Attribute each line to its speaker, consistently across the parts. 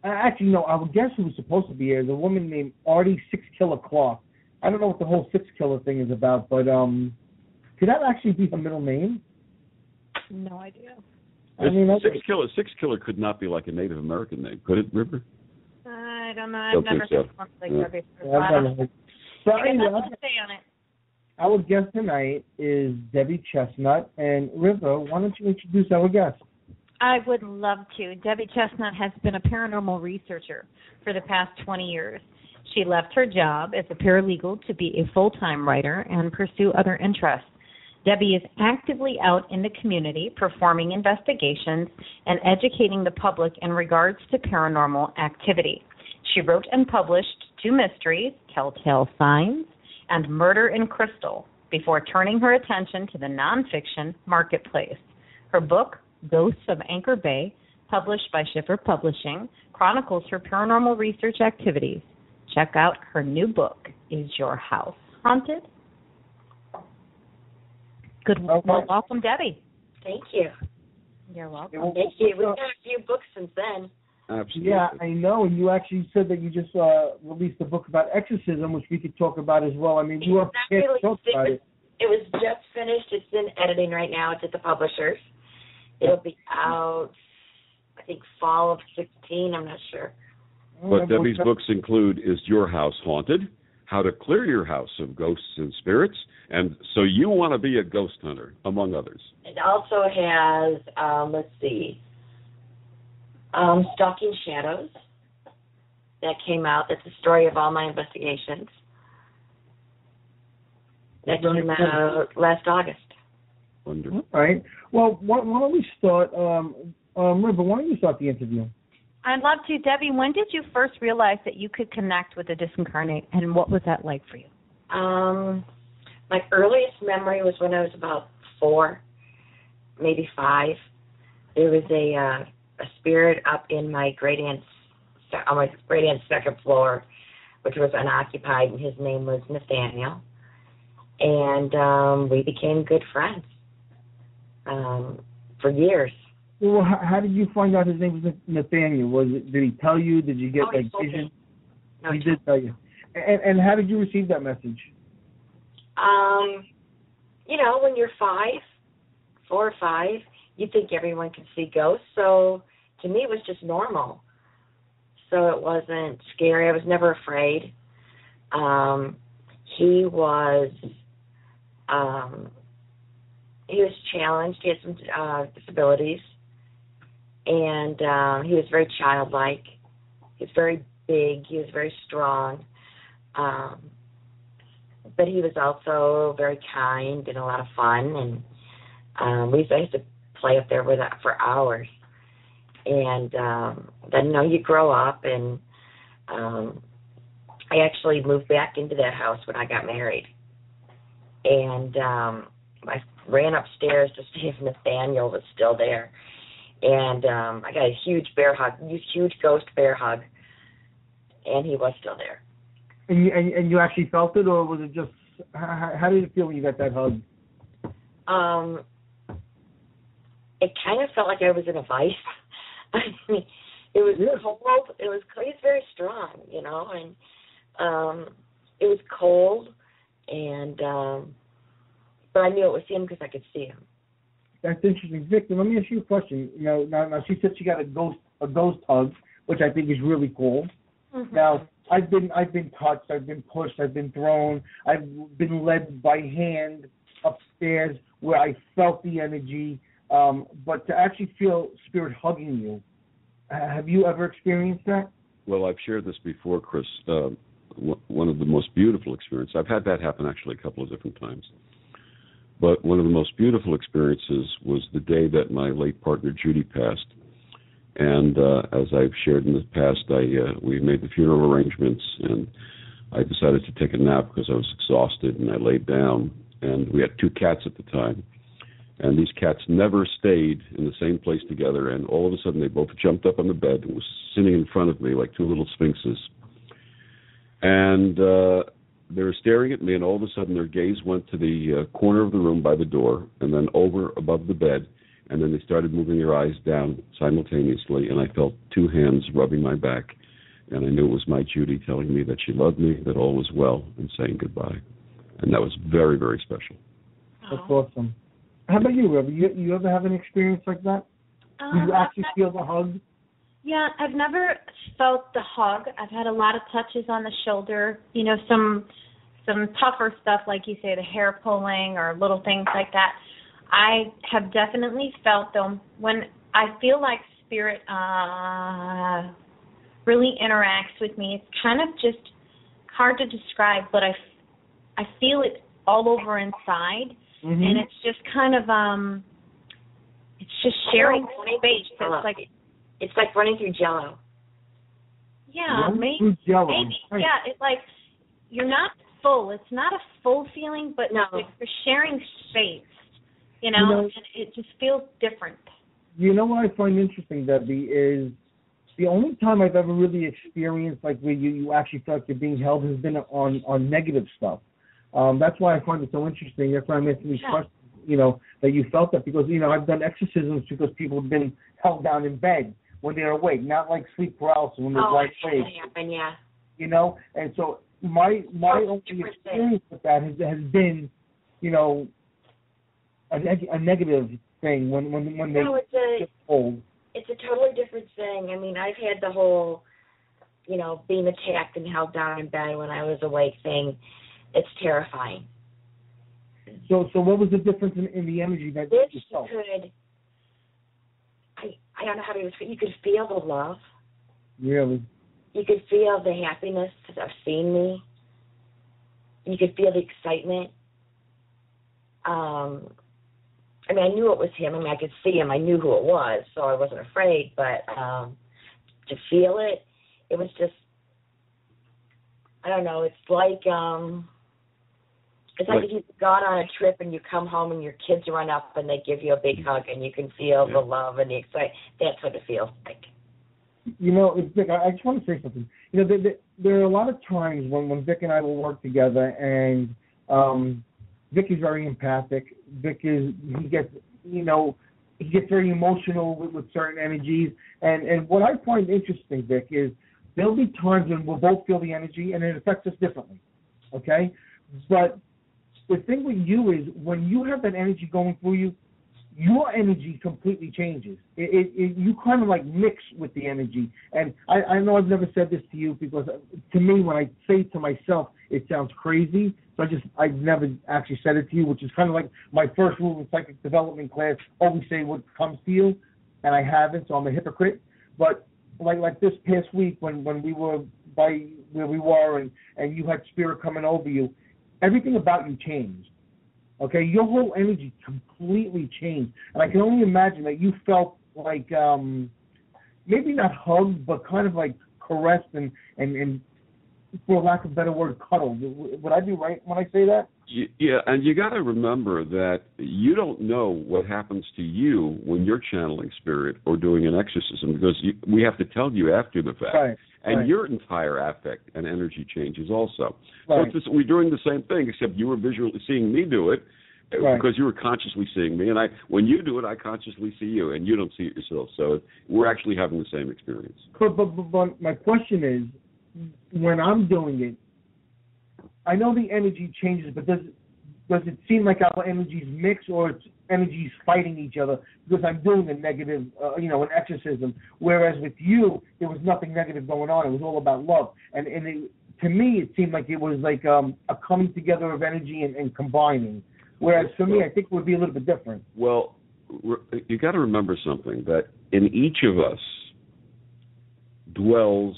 Speaker 1: Actually, no, I would guess who was supposed to be here is a woman named Artie Six Killer Clark. I don't know what the whole Six Killer thing is about, but could that actually be her middle name?
Speaker 2: No idea.
Speaker 1: I mean,
Speaker 3: Six Killer could not be like a Native American name, could it, River?
Speaker 2: I don't know. I've never
Speaker 3: so.
Speaker 2: heard one like that before.
Speaker 1: So anyway,
Speaker 2: Say on it.
Speaker 1: our guest tonight is Debbie Chestnut. And River, why don't you introduce our guest?
Speaker 2: I would love to. Debbie Chestnut has been a paranormal researcher for the past 20 years. She left her job as a paralegal to be a full-time writer and pursue other interests. Debbie is actively out in the community performing investigations and educating the public in regards to paranormal activity. She wrote and published 2 mysteries, Telltale Signs and Murder in Crystal, before turning her attention to the nonfiction marketplace. Her book, Ghosts of Anchor Bay, published by Schiffer Publishing, chronicles her paranormal research activities. Check out her new book, Is Your House Haunted? Good. Well, welcome, Debbie.
Speaker 4: Thank you.
Speaker 2: You're welcome.
Speaker 4: Thank you. We've had a few books since then.
Speaker 3: Absolutely.
Speaker 1: Yeah, I know. And you actually said that you just released a book about exorcism, which we could talk about as well. I mean, you are prepared to talk about it.
Speaker 4: It was just finished. It's in editing right now. It's at the publishers. It'll be out, I think, fall of 16. I'm not sure.
Speaker 3: But Debbie's books include Is Your House Haunted? How to Clear Your House of Ghosts and Spirits, and So You Want to Be a Ghost Hunter, among others.
Speaker 4: It also has, Stalking Shadows. That came out. That's the story of all my investigations. That came out last August.
Speaker 3: Wonderful.
Speaker 1: All right. Well, why don't we start, River, why don't you start the interview?
Speaker 2: I'd love to. Debbie, when did you first realize that you could connect with the disincarnate, and what was that like for you?
Speaker 4: My earliest memory was when I was about 4, maybe 5. There was a spirit up in my great aunt's second floor, which was unoccupied, and his name was Nathaniel. And we became good friends for years.
Speaker 1: Well, how did you find out his name was Nathaniel? Did he tell you? Did you get vision?
Speaker 4: No,
Speaker 1: he did tell you. And how did you receive that message?
Speaker 4: When you're 4 or 5, you think everyone can see ghosts. So to me, it was just normal. So it wasn't scary. I was never afraid. He was challenged. He had some disabilities. And he was very childlike. He was very big. He was very strong. But he was also very kind and a lot of fun. And I used to play up there for hours. And then, you grow up. And I actually moved back into that house when I got married. And I ran upstairs to see if Nathaniel was still there. And I got a huge ghost bear hug, and he was still there.
Speaker 1: And you actually felt it, or was it just, how did it feel when you got that hug?
Speaker 4: It kind of felt like I was in a vice. I mean, it was cold. It was very strong, and it was cold, and but I knew it was him because I could see him.
Speaker 1: That's interesting. Victor, let me ask you a question. Now she said she got a ghost hug, which I think is really cool. Mm-hmm. Now, I've been touched, I've been pushed, I've been thrown, I've been led by hand upstairs where I felt the energy, but to actually feel spirit hugging you, have you ever experienced that?
Speaker 3: Well, I've shared this before, Chris. One of the most beautiful experiences, I've had that happen actually a couple of different times. But one of the most beautiful experiences was the day that my late partner Judy passed. And as I've shared in the past, we made the funeral arrangements, and I decided to take a nap because I was exhausted, and I laid down. And we had 2 cats at the time, and these cats never stayed in the same place together. And all of a sudden, they both jumped up on the bed and were sitting in front of me like 2 little sphinxes. And they were staring at me, and all of a sudden their gaze went to the corner of the room by the door, and then over above the bed, And then they started moving their eyes down simultaneously, and I felt two hands rubbing my back. And I knew it was my Judy telling me that she loved me, that all was well, and saying goodbye. And that was very, very special.
Speaker 1: That's awesome. How about you, Ruby? You ever have an experience like that? Did you actually feel the hug?
Speaker 2: Yeah, I've never felt the hug. I've had a lot of touches on the shoulder, some tougher stuff, like you say, the hair pulling or little things like that. I have definitely felt them when I feel like spirit really interacts with me. It's kind of just hard to describe, but I feel it all over inside, and it's just kind of it's just sharing space.
Speaker 4: It's like running through Jello.
Speaker 2: Yeah, maybe. Yeah, it's like you're not full. It's not a full feeling, but you're sharing space. And it just feels different.
Speaker 1: You know what I find interesting, Debbie, is the only time I've ever really experienced like where you actually felt you're being held has been on negative stuff. That's why I find it so interesting. That's why I'm asking these questions, that you felt that, because, I've done exorcisms because people have been held down in bed when they're awake, not like sleep paralysis when they're wide awake. And so my only experience with that has been, a negative thing when they get old.
Speaker 4: It's a totally different thing. I mean, I've had the whole, being attacked and held down in bed when I was awake thing. It's terrifying.
Speaker 1: So what was the difference in the energy that you felt?
Speaker 4: I don't know how to describe. You could feel the love.
Speaker 1: Really?
Speaker 4: You could feel the happiness of seeing me. You could feel the excitement. I knew it was him. I could see him. I knew who it was, so I wasn't afraid. But to feel it, it was just, I don't know. It's like if you've gone on a trip and you come home and your kids run up and they give you a big hug and you can feel the love and the excitement. That's what it feels like.
Speaker 1: Vic, I just want to say something. There are a lot of times when Vic and I will work together, and Vic is very empathic. He gets very emotional with certain energies. And what I find interesting, Vic, is there'll be times when we'll both feel the energy and it affects us differently. Okay? But the thing with you is when you have that energy going through you, your energy completely changes. You kind of like mix with the energy. And I know I've never said this to you, because to me, when I say it to myself, it sounds crazy. So I've never actually said it to you, which is kind of like my first rule in psychic development class: always say what comes to you, and I haven't, so I'm a hypocrite. But like this past week when we were by where we were and you had spirit coming over you, everything about you changed. Okay, your whole energy completely changed, and I can only imagine that you felt like maybe not hugged, but kind of like caressed and for lack of a better word, cuddled. Would I be right when I say that?
Speaker 3: Yeah, and you got to remember that you don't know what happens to you when you're channeling spirit or doing an exorcism, because we have to tell you after the fact.
Speaker 1: Right.
Speaker 3: And your entire affect and energy changes also.
Speaker 1: Right.
Speaker 3: So we're doing the same thing, except you were visually seeing me do it because you were consciously seeing me. And when you do it, I consciously see you, and you don't see it yourself. So we're actually having the same experience.
Speaker 1: But my question is, when I'm doing it, I know the energy changes, but does it seem like our energies mix, or it's energies fighting each other because I'm doing a negative, an exorcism, whereas with you, there was nothing negative going on. It was all about love. And to me, it seemed like it was like a coming together of energy and combining, whereas for me, I think it would be a little bit different.
Speaker 3: Well, you got to remember something, that in each of us dwells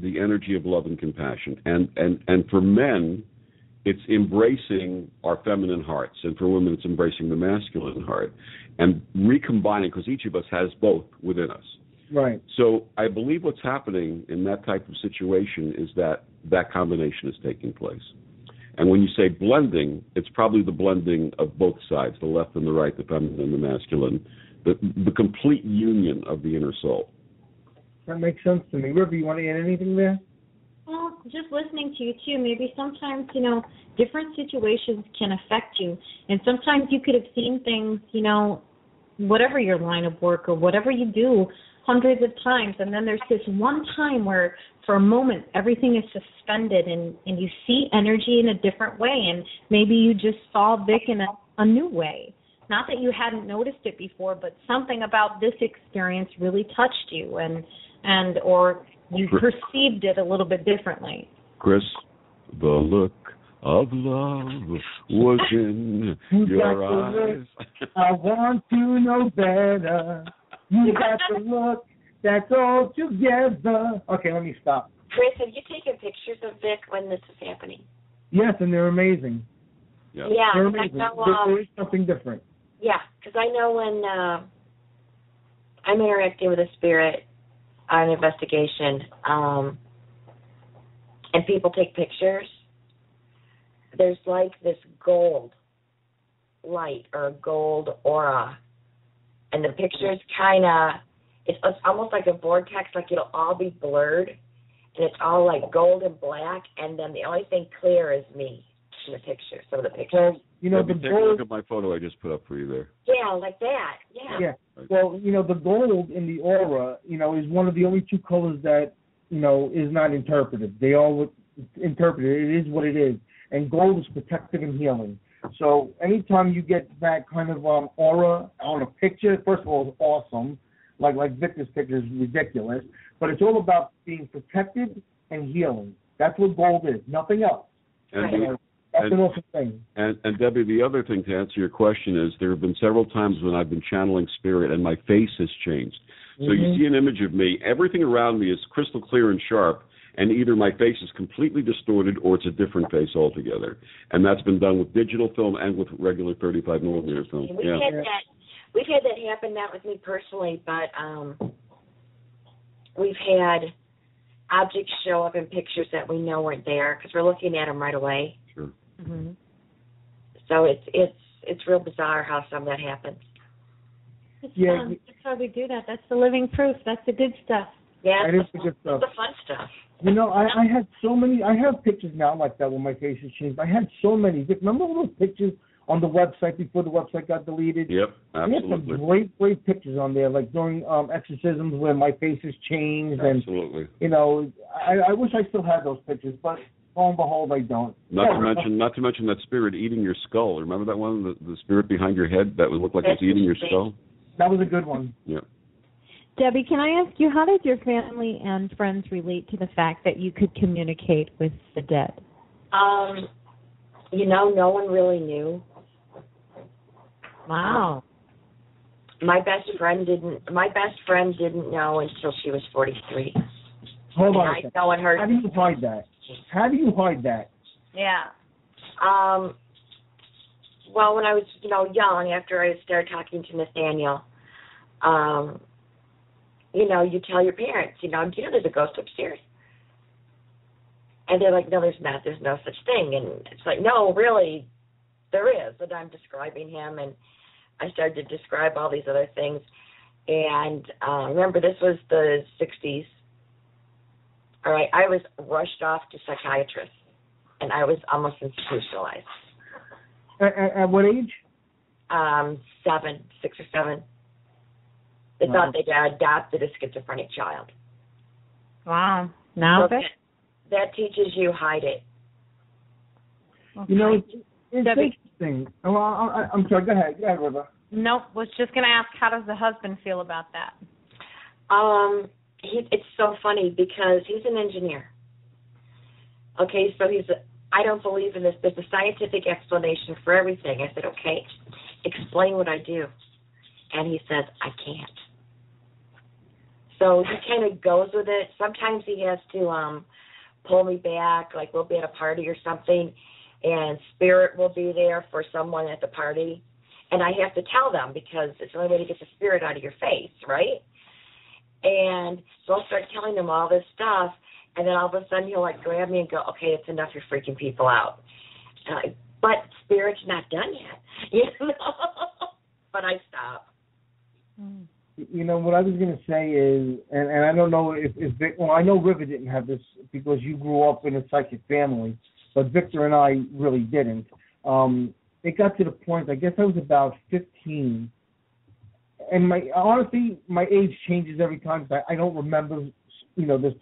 Speaker 3: the energy of love and compassion. And for men, it's embracing our feminine hearts, and for women, it's embracing the masculine heart, and recombining, because each of us has both within us.
Speaker 1: Right.
Speaker 3: So I believe what's happening in that type of situation is that combination is taking place. And when you say blending, it's probably the blending of both sides, the left and the right, the feminine and the masculine, the complete union of the inner soul.
Speaker 1: That makes sense to me. River, you want to add anything there?
Speaker 2: Well, just listening to you, too, maybe sometimes, different situations can affect you. And sometimes you could have seen things, whatever your line of work or whatever you do hundreds of times, and then there's this one time where for a moment everything is suspended and you see energy in a different way, and maybe you just saw Vic in a new way. Not that you hadn't noticed it before, but something about this experience really touched you and or you perceived it a little bit differently.
Speaker 3: Chris, the look of love was in your eyes.
Speaker 1: I want to know better. You got the look that's all together. Okay, let me stop.
Speaker 4: Chris, have you taken pictures of Vic when this is happening?
Speaker 1: Yes, and they're amazing.
Speaker 3: Yeah,
Speaker 1: they're amazing.
Speaker 4: I know,
Speaker 1: there is something different.
Speaker 4: Yeah, because I know when I'm interacting with a spirit on an investigation, and people take pictures, there's like this gold light or a gold aura, and the pictures kind of, it's almost like a vortex, like it'll all be blurred, and it's all like gold and black, and then the only thing clear is me in the picture, some of the pictures.
Speaker 1: You know,
Speaker 3: take a look at my photo I just put up for you there.
Speaker 4: Yeah, like that, yeah.
Speaker 1: Yeah, well, you know, the gold in the aura, you know, is one of the only two colors that, you know, is not interpreted. They all look interpreted. It is what it is. And gold is protective and healing. So anytime you get that kind of aura on a picture, first of all, it's awesome. Like Victor's picture is ridiculous. But it's all about being protected and healing. That's what gold is, nothing else.
Speaker 3: And
Speaker 1: that's an awesome thing.
Speaker 3: And Debbie, the other thing to answer your question is there have been several times when I've been channeling spirit and my face has changed. So you see an image of me, everything around me is crystal clear and sharp, and either my face is completely distorted or it's a different face altogether. And that's been done with digital film and with regular 35mm film.
Speaker 4: We've had that happen, not with me personally, but we've had objects show up in pictures that we know weren't there because we're looking at them right away.
Speaker 3: Sure.
Speaker 2: Mm-hmm.
Speaker 4: So it's real bizarre how some of that happens.
Speaker 2: It's fun. That's how we do that. That's the living proof. That's the good stuff.
Speaker 4: Yeah,
Speaker 1: that is the good stuff.
Speaker 4: The fun stuff.
Speaker 1: You know, I had so many. I have pictures now like that when my face has changed. I had so many. Remember all those pictures on the website before the website got deleted?
Speaker 3: Yep, absolutely.
Speaker 1: We had some great pictures on there, like during exorcisms where my face has changed.
Speaker 3: Absolutely.
Speaker 1: And, you know, I wish I still had those pictures, but lo and behold, I don't.
Speaker 3: Not to mention that spirit eating your skull. Remember that one, the spirit behind your head that would look like it was eating your skull?
Speaker 1: That was a good one.
Speaker 3: Yeah.
Speaker 2: Debbie, can I ask you, how did your family and friends relate to the fact that you could communicate with the dead?
Speaker 4: You know, no one really knew.
Speaker 2: Wow.
Speaker 4: My best friend didn't know until she was 43.
Speaker 1: Hold on.
Speaker 4: I know her.
Speaker 1: How do you hide that? How do you hide that?
Speaker 2: Yeah.
Speaker 4: Well, when I was, young, after I started talking to Nathaniel, you tell your parents, there's a ghost upstairs. And they're like, no, there's not. There's no such thing. And it's like, no, really, there is. And I'm describing him, and I started to describe all these other things. And remember, this was the 60s. All right, I was rushed off to psychiatrists, and I was almost institutionalized.
Speaker 1: At what age?
Speaker 4: 6 or 7. They thought they'd adopted a schizophrenic child.
Speaker 2: Wow. Now
Speaker 4: so that teaches you hide it.
Speaker 2: Okay.
Speaker 1: It's interesting. Well, I'm sorry. Go ahead, River.
Speaker 2: Nope. Was just going to ask, how does the husband feel about that?
Speaker 4: It's so funny because he's an engineer. Okay, so I don't believe in this. There's a scientific explanation for everything. I said, okay, explain what I do. And he says, I can't. So he kind of goes with it. Sometimes he has to pull me back, like we'll be at a party or something, and spirit will be there for someone at the party. And I have to tell them because it's the only way to get the spirit out of your face, right? And so I'll start telling him all this stuff, and then all of a sudden he'll grab me and go, okay, it's enough, you're freaking people out. But spirit's not done yet, But I stop.
Speaker 1: What I was going to say is, and I don't know if Vic, I know River didn't have this because you grew up in a psychic family, but Victor and I really didn't. It got to the point, I guess I was about 15, and my honestly, my age changes every time. I don't remember, this